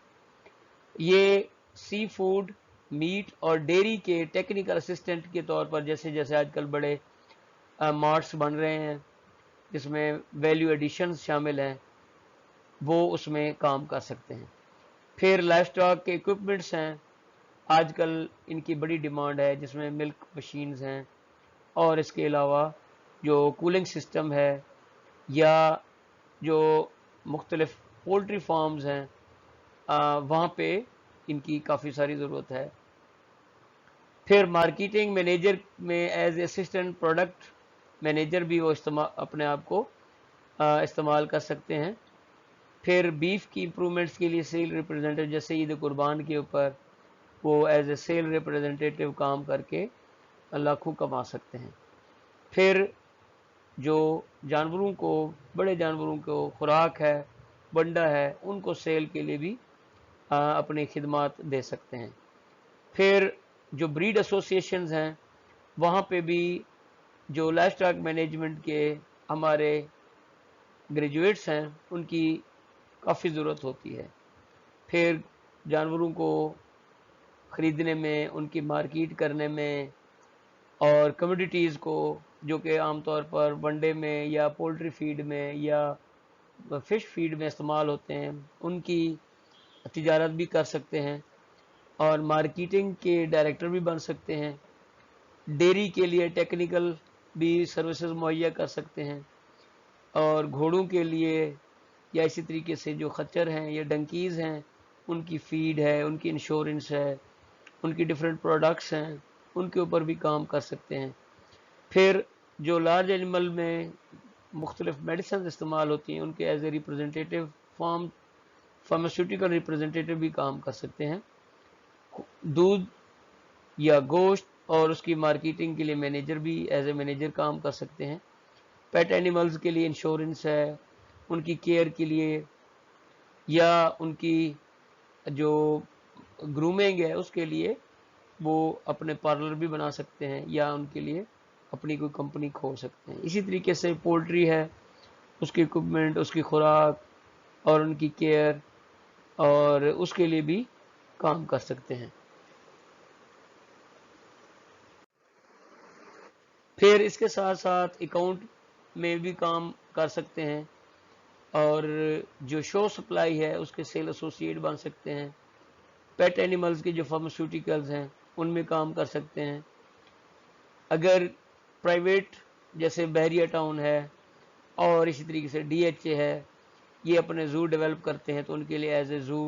یہ سی فوڈ، میٹ اور ڈیری کے ٹیکنیکل اسسٹنٹ کے طور پر جیسے جیسے آج کل بڑے مارٹس بن رہے ہیں جس میں ویلیو ایڈیشنز شامل ہیں وہ اس میں کام کر سکتے ہیں۔ پھر لائف سٹاک کے اکوپمنٹس ہیں آج کل ان کی بڑی ڈیمانڈ ہے، جس میں ملک مشینز ہیں، اور اس کے علاوہ جو کولنگ سسٹم ہے، یا جو مختلف پولٹری فارمز ہیں وہاں پہ ان کی کافی ساری ضرورت ہے۔ پھر مارکیٹنگ مینیجر میں ایز اسسٹنٹ پروڈکٹ مینیجر بھی وہ اپنے آپ کو استعمال کر سکتے ہیں۔ پھر بیف کی امپرومنٹس کے لیے سیل ریپرزینٹیو، جیسے عید قربان کے اوپر وہ ایز اے سیل ریپرزینٹیو کام کر کے لاکھوں کما سکتے ہیں۔ پھر جو جانوروں کو، بڑے جانوروں کو خوراک ہے، بنڈا ہے، ان کو سیل کے لیے بھی اپنی خدمات دے سکتے ہیں۔ پھر جو بریڈ ایسوسیشنز ہیں وہاں پہ بھی جو لائف اسٹاک مینجمنٹ کے ہمارے گریجویٹس ہیں ان کی کافی ضرورت ہوتی ہے۔ پھر جانوروں کو خریدنے میں، ان کی مارکیٹ کرنے میں، اور کمیڈیٹیز کو جو کہ عام طور پر ونڈے میں یا پولٹری فیڈ میں یا فش فیڈ میں استعمال ہوتے ہیں، ان کی تجارت بھی کر سکتے ہیں، اور مارکیٹنگ کے ڈائریکٹر بھی بن سکتے ہیں۔ ڈیری کے لیے ٹیکنیکل بھی سروسز مہیا کر سکتے ہیں، اور گھوڑوں کے لیے یا اسی طریقے سے جو خچر ہیں یا ڈنکیز ہیں ان کی فیڈ ہے، ان کی انشورنس ہے، ان کی ڈیفرنٹ پروڈکٹس ہیں، ان کے اوپر بھی کام کر سکتے ہیں۔ پھر جو لارج اینیمل میں مختلف میڈیسنز استعمال ہوتی ہیں ان کے ایز اے ریپرزینٹیٹیو فارماسیوٹیکل ریپرزینٹیٹیو بھی کام کر سکتے ہیں۔ دودھ یا گوشت اور اس کی مارکیٹنگ کے لیے مینیجر بھی ایز اے مینیجر کام کر سکتے ہیں۔ پیٹ اینیملز کے لیے انشورنس ہے، ان کی کیئر کے لیے، یا ان کی جو گرومنگ ہے اس کے لیے وہ اپنے پارلر بھی بنا سکتے ہیں، یا ان کے لیے اپنی کوئی کمپنی کھول سکتے ہیں۔ اسی طریقے سے پولٹری ہے، اس کی اکوپمنٹ، اس کی خوراک اور ان کی کیئر، اور اس کے لیے بھی کام کر سکتے ہیں۔ پھر اس کے ساتھ ساتھ اکاؤنٹ میں بھی کام کر سکتے ہیں، اور جو شو سپلائی ہے اس کے سیل ایسوسیٹ بن سکتے ہیں۔ پیٹ اینیملز کے جو فارماسیوٹیکلز ہیں ان میں کام کر سکتے ہیں۔ اگر پرائیویٹ جیسے بحریہ ٹاؤن ہے اور اسی طریقے سے ڈی ایچ اے ہے، یہ اپنے زو ڈیولپ کرتے ہیں تو ان کے لیے ایز اے زو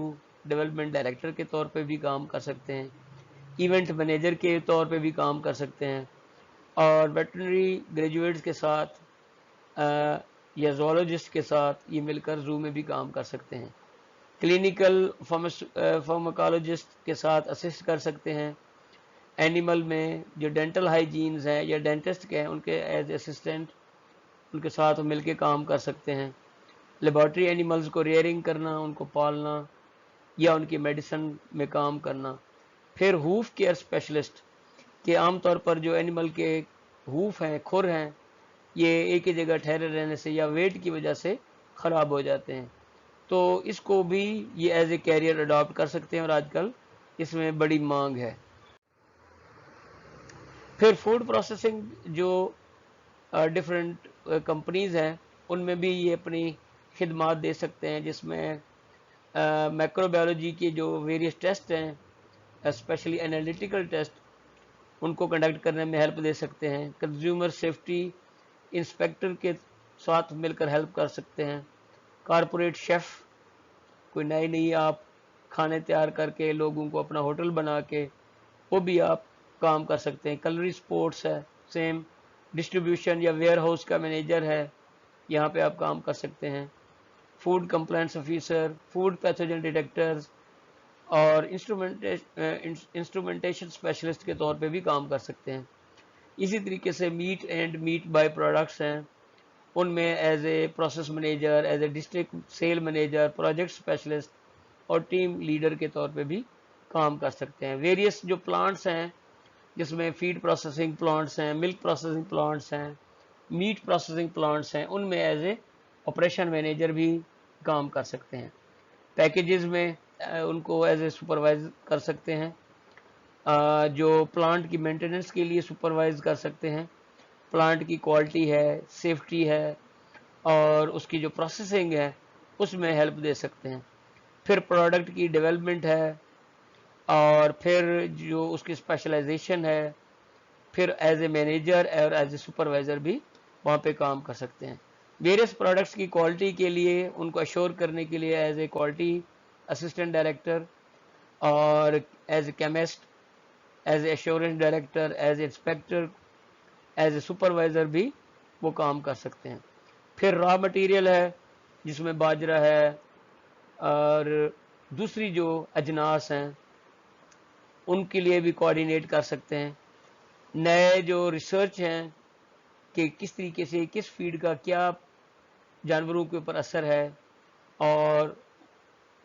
ڈیولپمنٹ ڈائریکٹر کے طور پہ بھی کام کر سکتے ہیں، ایونٹ مینیجر کے طور پہ بھی کام کر سکتے ہیں، اور ویٹرنری گریجویٹس کے ساتھ یا زوالوجسٹ کے ساتھ یہ مل کر زو میں بھی کام کر سکتے ہیں۔ کلینیکل فارماکالوجسٹ کے ساتھ اسسٹ کر سکتے ہیں۔ اینیمل میں جو ڈینٹل ہائیجینز ہیں یا ڈینٹسٹ کے ہیں ان کے ایز اسسٹنٹ ان کے ساتھ مل کے کام کر سکتے ہیں۔ لیبارٹری اینیملز کو ریئرنگ کرنا، ان کو پالنا، یا ان کی میڈیسن میں کام کرنا۔ پھر ہوف کیئر اسپیشلسٹ کہ عام طور پر جو اینیمل کے ہوف ہیں، کھر ہیں، یہ ایک ہی جگہ ٹھہرے رہنے سے یا ویٹ کی وجہ سے خراب ہو جاتے ہیں، تو اس کو بھی یہ ایز اے کیریئر اڈاپٹ کر سکتے ہیں، اور آج کل اس میں بڑی مانگ ہے۔ پھر فوڈ پروسیسنگ جو ڈفرینٹ کمپنیز ہیں ان میں بھی یہ اپنی خدمات دے سکتے ہیں، جس میں مائکرو بایولوجی کے جو ویریس ٹیسٹ ہیں، اسپیشلی انالیٹیکل ٹیسٹ، ان کو کنڈکٹ کرنے میں ہیلپ دے سکتے ہیں۔ کنزیومر سیفٹی انسپیکٹر کے ساتھ مل کر ہیلپ کر سکتے ہیں۔ کارپوریٹ شیف، کوئی نئی آپ کھانے تیار کر کے لوگوں کو اپنا ہوٹل بنا کے وہ بھی آپ کام کر سکتے ہیں۔ کلری سپورٹس ہے سیم، ڈسٹریبیوشن یا ویئر ہاؤس کا مینیجر ہے، یہاں پہ آپ کام کر سکتے ہیں۔ Food compliance officer, food پیتھوجن detectors, اور انسٹرومنٹیشن اسپیشلسٹ کے طور پہ بھی کام کر سکتے ہیں۔ اسی طریقے سے meat and meat by products ہیں، ان میں as a process manager, as a district sale manager, project specialist اور ٹیم لیڈر کے طور پہ بھی کام کر سکتے ہیں۔ ویریس جو پلانٹس ہیں جس میں فیڈ پروسیسنگ پلانٹس ہیں، ملک پروسیسنگ پلانٹس ہیں، میٹ پروسیسنگ پلانٹس ہیں، ان میں ایز اے آپریشن مینیجر بھی کام کر سکتے ہیں۔ پیکیجز میں ان کو ایز اے سپروائز کر سکتے ہیں، جو پلانٹ کی مینٹیننس کے لیے سپروائز کر سکتے ہیں، پلانٹ کی کوالٹی ہے، سیفٹی ہے، اور اس کی جو پروسیسنگ ہے اس میں ہیلپ دے سکتے ہیں۔ پھر پروڈکٹ کی ڈیولپمنٹ ہے، اور پھر جو اس کی اسپیشلائزیشن ہے، پھر ایز اے مینیجر اور ایز اے سپروائزر بھی وہاں پہ کام کر سکتے ہیں. ویریس پروڈکٹس کی کوالٹی کے لیے ان کو اشور کرنے کے لیے as a quality assistant director اور as a chemist, as a assurance director, as a inspector, as a supervisor بھی وہ کام کر سکتے ہیں. پھر را مٹیریل ہے جس میں باجرہ ہے اور دوسری جو اجناس ہیں ان کے لیے بھی کوآرڈینیٹ کر سکتے ہیں. نئے جو ریسرچ ہیں کہ کس طریقے سے کس فیڈ کا کیا جانوروں کے اوپر اثر ہے اور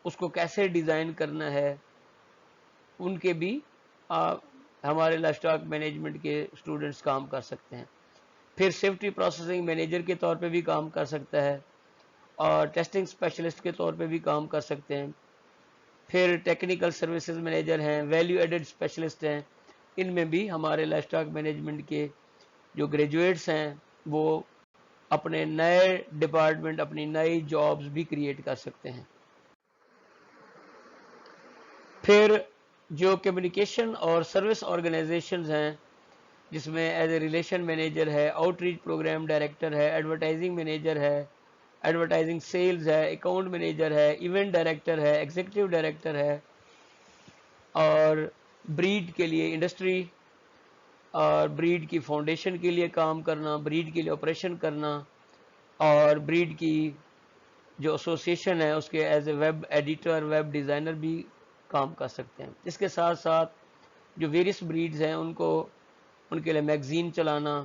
اس کو کیسے ڈیزائن کرنا ہے، ان کے بھی ہمارے لائف اسٹاک مینجمنٹ کے اسٹوڈنٹس کام کر سکتے ہیں. پھر سیفٹی پروسیسنگ مینیجر کے طور پہ بھی کام کر سکتا ہے اور ٹیسٹنگ اسپیشلسٹ کے طور پہ بھی کام کر سکتے ہیں. پھر ٹیکنیکل سروسز مینیجر ہیں، ویلیو ایڈڈ اسپیشلسٹ ہیں، ان میں بھی ہمارے لائف اسٹاک مینجمنٹ کے جو گریجویٹس ہیں وہ اپنے نئے ڈپارٹمنٹ، اپنی نئی جابز بھی کریٹ کر سکتے ہیں. پھر جو کمیونیکیشن اور سروس آرگنائزیشنز ہیں جس میں ایز اے ریلیشن مینیجر ہے، آؤٹ ریچ پروگرام ڈائریکٹر ہے، ایڈورٹائزنگ مینیجر ہے، ایڈورٹائزنگ سیلز ہے، اکاؤنٹ مینیجر ہے، ایونٹ ڈائریکٹر ہے، ایگزیکٹو ڈائریکٹر ہے، اور بریڈ کے لیے انڈسٹری اور بریڈ کی فاؤنڈیشن کے لیے کام کرنا، بریڈ کے لیے آپریشن کرنا، اور بریڈ کی جو ایسوسیشن ہے اس کے as a web editor, web designer بھی کام کر سکتے ہیں. اس کے ساتھ ساتھ جو ویریس بریڈز ہیں ان کے لیے میگزین چلانا،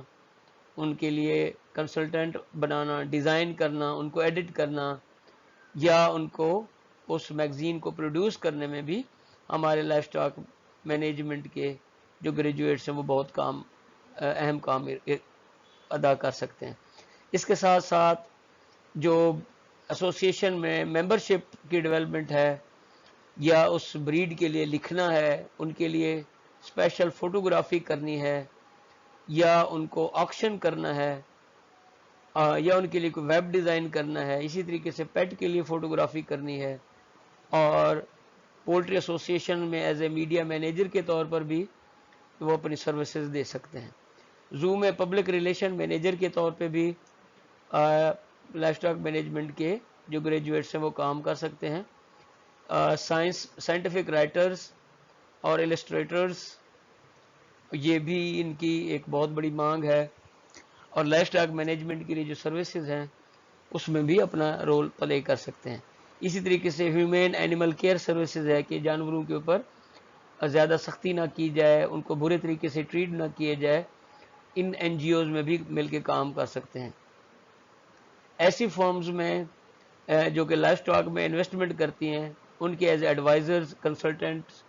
ان کے لیے کنسلٹنٹ بنانا، ڈیزائن کرنا، ان کو ایڈٹ کرنا یا ان کو اس میگزین کو پروڈیوس کرنے میں بھی ہمارے لائف اسٹاک مینجمنٹ کے جو گریجویٹس ہیں وہ بہت اہم کام ادا کر سکتے ہیں. اس کے ساتھ ساتھ جو ایسوسیشن میں ممبرشپ کی ڈیولپمنٹ ہے یا اس بریڈ کے لیے لکھنا ہے، ان کے لیے اسپیشل فوٹوگرافی کرنی ہے یا ان کو آکشن کرنا ہے یا ان کے لیے کوئی ویب ڈیزائن کرنا ہے، اسی طریقے سے پیٹ کے لیے فوٹوگرافی کرنی ہے، اور پولٹری ایسوسیشن میں ایز اے میڈیا مینیجر کے طور پر بھی وہ اپنی سروسز دے سکتے ہیں. زو میں پبلک ریلیشن مینیجر کے طور پہ بھی لائف اسٹاک مینجمنٹ کے جو گریجویٹس ہیں وہ کام کر سکتے ہیں. سائنٹیفک رائٹرز اور السٹریٹرز، یہ بھی ان کی ایک بہت بڑی مانگ ہے، اور لائف اسٹاک مینجمنٹ کے لیے جو سروسز ہیں اس میں بھی اپنا رول پلے کر سکتے ہیں. اسی طریقے سے ہیومن اینیمل کیئر سروسز ہے کہ جانوروں کے اوپر زیادہ سختی نہ کی جائے، ان کو برے طریقے سے ٹریٹ نہ کیے جائے، ان این جی اوز میں بھی مل کے کام کر سکتے ہیں. ایسی فارمز میں جو کہ لائف اسٹاک میں انویسٹمنٹ کرتی ہیں ان کے ایز ایڈوائزرز، کنسلٹنٹس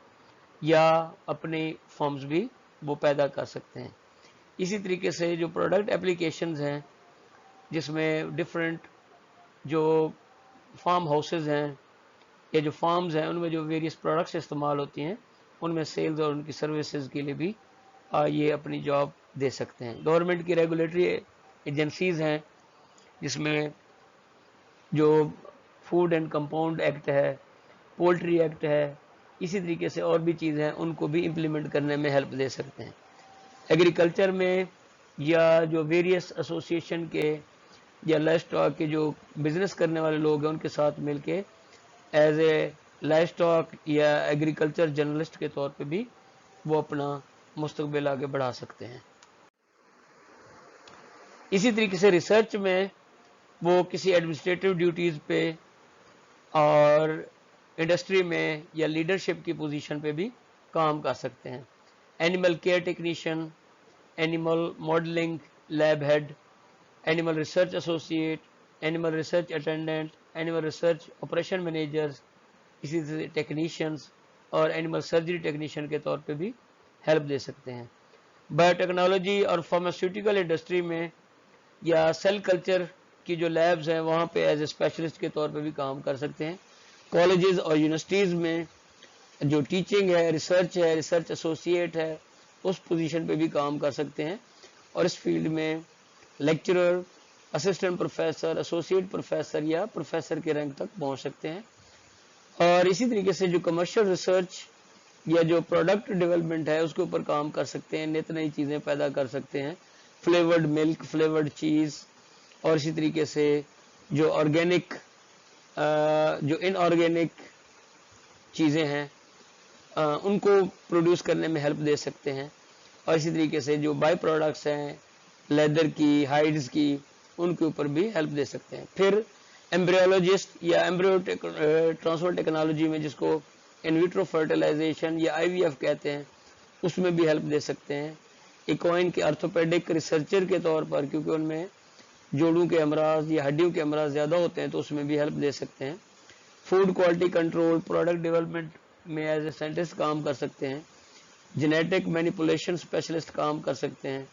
یا اپنی فارمز بھی وہ پیدا کر سکتے ہیں. اسی طریقے سے جو پروڈکٹ اپلیکیشنز ہیں جس میں ڈفرینٹ جو فارم ہاؤسز ہیں یا جو فارمز ہیں ان میں جو ویریس پروڈکٹس استعمال ہوتی ہیں ان میں سیلز اور ان کی سروسز کے لیے بھی یہ اپنی جاب دے سکتے ہیں. گورنمنٹ کی ریگولیٹری ایجنسیز ہیں جس میں جو فوڈ اینڈ کمپاؤنڈ ایکٹ ہے، پولٹری ایکٹ ہے، اسی طریقے سے اور بھی چیزیں ہیں ان کو بھی امپلیمنٹ کرنے میں ہیلپ دے سکتے ہیں. ایگریکلچر میں یا جو ویریس ایسوسیشن کے یا لائف اسٹاک کے جو بزنس کرنے والے لوگ ہیں ان کے ساتھ مل کے ایز اے لائف اسٹاک یا ایگریکلچر جرنلسٹ کے طور پہ بھی وہ اپنا مستقبل آگے بڑھا سکتے ہیں. اسی طریقے سے ریسرچ میں وہ کسی ایڈمنسٹریٹو ڈیوٹیز پہ اور انڈسٹری میں یا لیڈرشپ کی پوزیشن پہ بھی کام کر سکتے ہیں. Animal care technician, animal modelling lab head, animal research associate, animal research attendant, animal research operation managers, اسی طرح ٹیکنیشینز اور اینیمل سرجری ٹیکنیشین کے طور پہ بھی ہیلپ دے سکتے ہیں. بایو ٹیکنالوجی اور فارماسیوٹیکل انڈسٹری میں یا سیل کلچر کی جو لیبز ہیں وہاں پہ ایز اے اسپیشلسٹ کے طور پہ بھی کام کر سکتے ہیں. کالجز اور یونیورسٹیز میں جو ٹیچنگ ہے، ریسرچ ہے، ریسرچ ایسوسیٹ ہے، اس پوزیشن پہ بھی کام کر سکتے ہیں اور اس فیلڈ میں lecturer, assistant professor, associate professor یا پروفیسر کے رینک تک پہنچ سکتے ہیں. اور اسی طریقے سے جو کمرشل ریسرچ یا جو پروڈکٹ ڈیولپمنٹ ہے اس کے اوپر کام کر سکتے ہیں، نت نئی چیزیں پیدا کر سکتے ہیں، فلیورڈ ملک، فلیورڈ چیز، اور اسی طریقے سے جو آرگینک جو ان آرگینک چیزیں ہیں ان کو پروڈیوس کرنے میں ہیلپ دے سکتے ہیں، اور اسی طریقے سے جو بائی پروڈکٹس ہیں لیدر کی، ہائیڈز کی، ان کے اوپر بھی ہیلپ دے سکتے ہیں۔ پھر ایمبریولوجسٹ یا ایمبریو ٹرانسفر ٹیکنالوجی میں جس کو ان ویٹرو فرٹیلائزیشن یا IVF کہتے ہیں، اس میں بھی ہیلپ دے سکتے ہیں۔ ایکوائن کے آرتھوپیڈک ریسرچر کے طور پر، کیونکہ ان میں جوڑوں کے امراض یا ہڈیوں کے امراض زیادہ ہوتے ہیں تو اس میں بھی ہیلپ دے سکتے ہیں۔ Food quality control, product development میں ایز اے سائنٹسٹ کام کر سکتے ہیں، جینیٹک مینیپولیشن اسپیشلسٹ کام کر سکتے ہیں،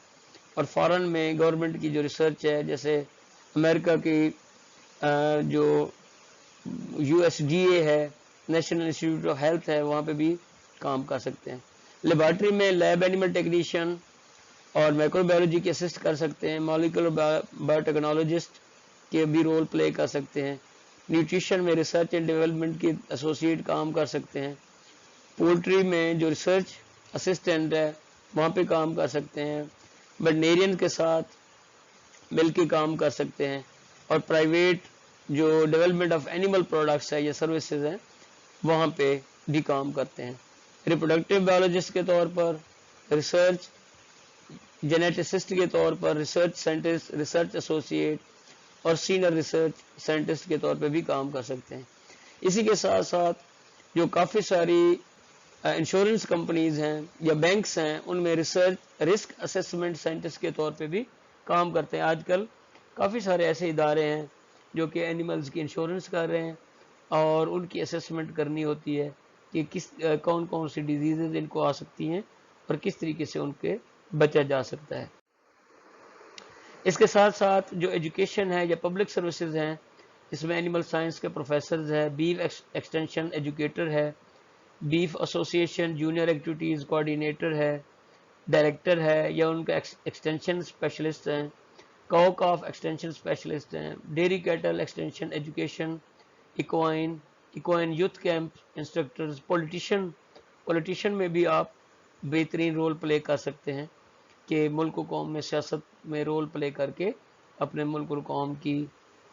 اور فارن میں گورنمنٹ کی جو ریسرچ ہے، جیسے امریکہ کی جو USDA ہے، نیشنل انسٹیٹیوٹ آف ہیلتھ ہے، وہاں پہ بھی کام کر سکتے ہیں۔ لیبارٹری میں لیب اینیمل ٹیکنیشین اور مائکرو بایولوجی کے اسسٹ کر سکتے ہیں، مالیکولر بایو ٹیکنالوجسٹ کے بھی رول پلے کر سکتے ہیں۔ نیوٹریشن میں ریسرچ اینڈ ڈیولپمنٹ کی ایسوسیٹ کام کر سکتے ہیں۔ پولٹری میں جو ریسرچ اسسٹنٹ ہے وہاں پہ کام کر سکتے ہیں، ویٹرینرین کے ساتھ مل کے کام کر سکتے ہیں، اور پرائیویٹ جو ڈیولپمنٹ آف اینیمل پروڈکٹس ہے یا سروسز ہیں وہاں پہ بھی کام کرتے ہیں۔ ریپروڈکٹیو بایولوجسٹ کے طور پر، ریسرچ جینیٹسسٹ کے طور پر، ریسرچ سائنٹسٹ، ریسرچ ایسوسیٹ اور سینئر ریسرچ سائنٹسٹ کے طور پہ بھی کام کر سکتے ہیں۔ اسی کے ساتھ ساتھ جو کافی ساری انشورنس کمپنیز ہیں یا بینکس ہیں ان میں ریسرچ رسک اسسمنٹ سائنٹسٹ کے طور پہ بھی کام کرتے ہیں۔ آج کل کافی سارے ایسے ادارے ہیں جو کہ اینیملز کی انشورنس کر رہے ہیں اور ان کی اسسمنٹ کرنی ہوتی ہے کہ کون کون سی ڈیزیزز ان کو آ سکتی ہیں اور کس طریقے سے ان کے بچا جا سکتا ہے۔ اس کے ساتھ ساتھ جو ایجوکیشن ہے یا پبلک سروسز ہیں، اس میں اینیمل سائنس کے پروفیسرز ہیں، بیف ایکسٹینشن ایجوکیٹر ہے، beef association junior activities coordinator ہے، ڈائریکٹر ہے یا ان کا ایکسٹینشن اسپیشلسٹ ہیں، کاؤ کاف ایکسٹینشن اسپیشلسٹ ہیں، dairy cattle extension education, equine youth camp instructors, politician میں بھی آپ بہترین رول پلے کر سکتے ہیں کہ ملک و قوم میں سیاست میں رول پلے کر کے اپنے ملک و قوم کی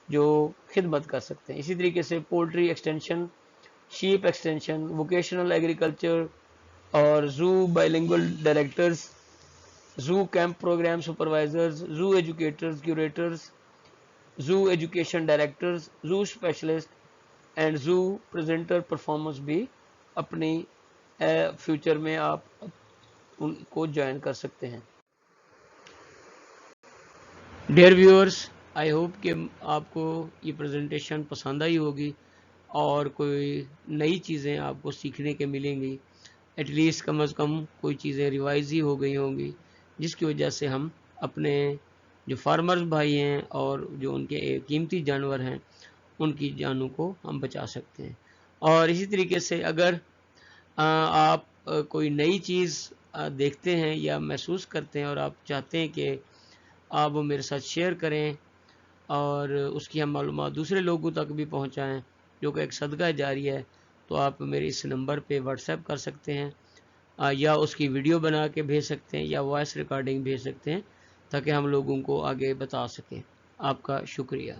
جو خدمت کر سکتے ہیں۔ اسی طریقے سے poultry extension, sheep extension, vocational agriculture اور zoo bilingual directors, zoo camp program supervisors, zoo educators, curators, zoo education directors, zoo specialist and zoo presenter performance بھی اپنی فیوچر میں آپ ان کو جوائن کر سکتے ہیں۔ ڈیئر ویورز، آئی ہوپ کہ آپ کو یہ پریزنٹیشن پسند آئی ہوگی اور کوئی نئی چیزیں آپ کو سیکھنے کے ملیں گی، ایٹ لیسٹ کم از کم کوئی چیزیں ریوائز ہی ہو گئی ہوں گی، جس کی وجہ سے ہم اپنے جو فارمرز بھائی ہیں اور جو ان کے قیمتی جانور ہیں ان کی جانوں کو ہم بچا سکتے ہیں۔ اور اسی طریقے سے اگر آپ کوئی نئی چیز دیکھتے ہیں یا محسوس کرتے ہیں اور آپ چاہتے ہیں کہ آپ وہ میرے ساتھ شیئر کریں اور اس کی ہم معلومات دوسرے لوگوں تک بھی پہنچائیں جو کہ ایک صدقہ جاری ہے، تو آپ میرے اس نمبر پہ واٹس ایپ کر سکتے ہیں یا اس کی ویڈیو بنا کے بھیج سکتے ہیں یا وائس ریکارڈنگ بھیج سکتے ہیں تاکہ ہم لوگوں کو آگے بتا سکیں۔ آپ کا شکریہ۔